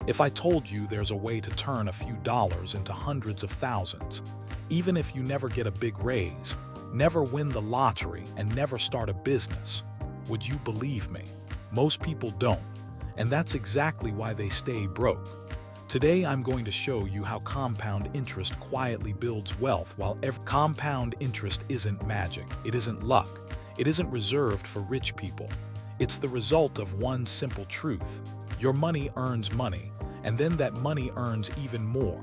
If I told you there's a way to turn a few dollars into hundreds of thousands, even if you never get a big raise, never win the lottery, and never start a business, would you believe me? Most people don't, and that's exactly why they stay broke. Today I'm going to show you how compound interest quietly builds wealth compound interest isn't magic, it isn't luck, it isn't reserved for rich people. It's the result of one simple truth. Your money earns money, and then that money earns even more.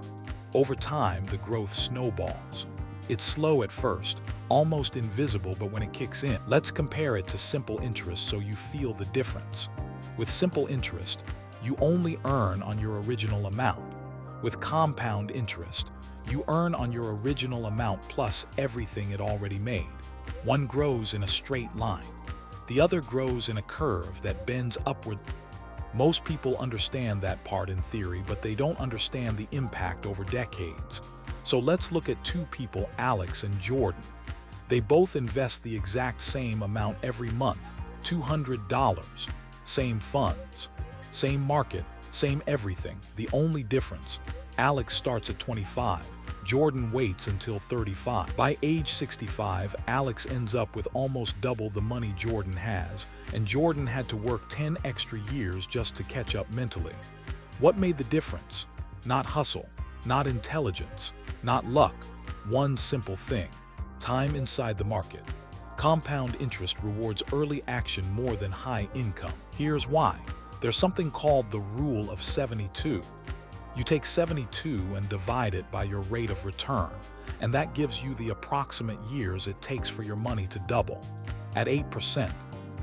Over time, the growth snowballs. It's slow at first, almost invisible, but when it kicks in, let's compare it to simple interest so you feel the difference. With simple interest, you only earn on your original amount. With compound interest, you earn on your original amount plus everything it already made. One grows in a straight line. The other grows in a curve that bends upward. Most people understand that part in theory, but they don't understand the impact over decades. So let's look at two people, Alex and Jordan. They both invest the exact same amount every month, $200. Same funds, same market, same everything. The only difference, Alex starts at 25, Jordan waits until 35. By age 65, Alex ends up with almost double the money Jordan has, and Jordan had to work 10 extra years just to catch up mentally. What made the difference? Not hustle, not intelligence, not luck. One simple thing: time inside the market. Compound interest rewards early action more than high income. Here's why. There's something called the rule of 72. You take 72 and divide it by your rate of return, and that gives you the approximate years it takes for your money to double. At 8%,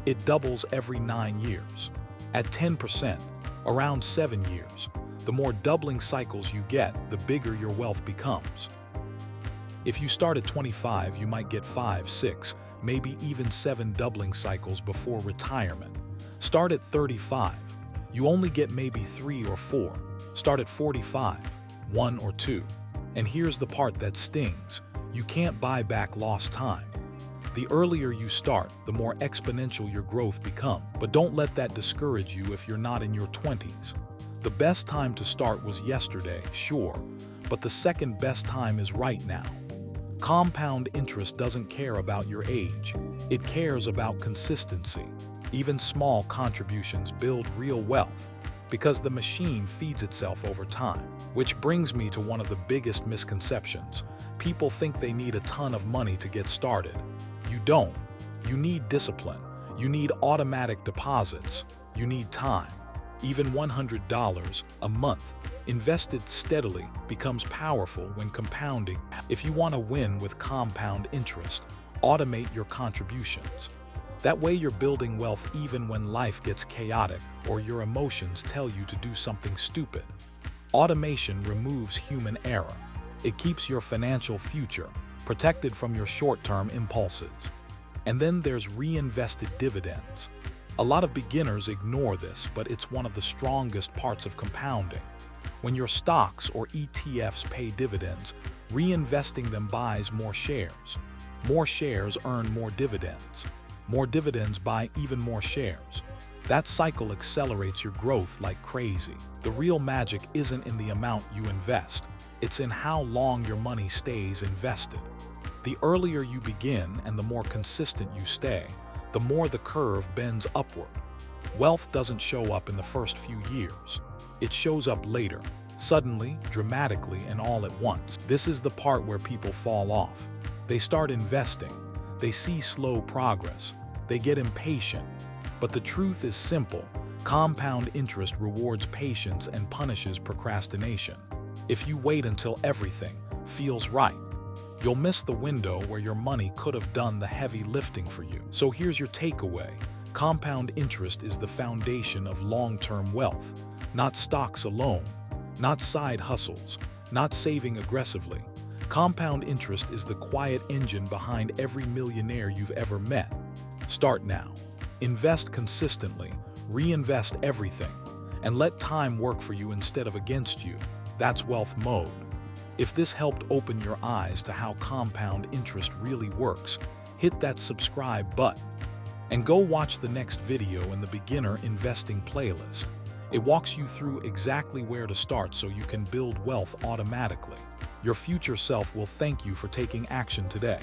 it doubles every 9 years. At 10%, around 7 years. The more doubling cycles you get, the bigger your wealth becomes. If you start at 25, you might get 5, 6, maybe even 7 doubling cycles before retirement. Start at 35. You only get maybe 3 or 4. Start at 45, 1 or 2. And here's the part that stings. You can't buy back lost time. The earlier you start, the more exponential your growth becomes. But don't let that discourage you if you're not in your 20s. The best time to start was yesterday, sure, but the second best time is right now. Compound interest doesn't care about your age. It cares about consistency. Even small contributions build real wealth, because the machine feeds itself over time. Which brings me to one of the biggest misconceptions. People think they need a ton of money to get started. You don't. You need discipline. You need automatic deposits. You need time. Even $100 a month invested steadily becomes powerful when compounding. If you want to win with compound interest, automate your contributions. That way you're building wealth even when life gets chaotic or your emotions tell you to do something stupid. Automation removes human error. It keeps your financial future protected from your short-term impulses. And then there's reinvested dividends. A lot of beginners ignore this, but it's one of the strongest parts of compounding. When your stocks or ETFs pay dividends, reinvesting them buys more shares. More shares earn more dividends. More dividends buy even more shares. That cycle accelerates your growth like crazy. The real magic isn't in the amount you invest. It's in how long your money stays invested. The earlier you begin and the more consistent you stay, the more the curve bends upward. Wealth doesn't show up in the first few years. It shows up later, suddenly, dramatically, and all at once. This is the part where people fall off. They start investing. They see slow progress. They get impatient. But the truth is simple. Compound interest rewards patience and punishes procrastination. If you wait until everything feels right, you'll miss the window where your money could have done the heavy lifting for you. So here's your takeaway. Compound interest is the foundation of long-term wealth. Not stocks alone, not side hustles, not saving aggressively. Compound interest is the quiet engine behind every millionaire you've ever met. Start now. Invest consistently, reinvest everything, and let time work for you instead of against you. That's wealth mode. If this helped open your eyes to how compound interest really works, hit that subscribe button. And go watch the next video in the beginner investing playlist. It walks you through exactly where to start so you can build wealth automatically. Your future self will thank you for taking action today.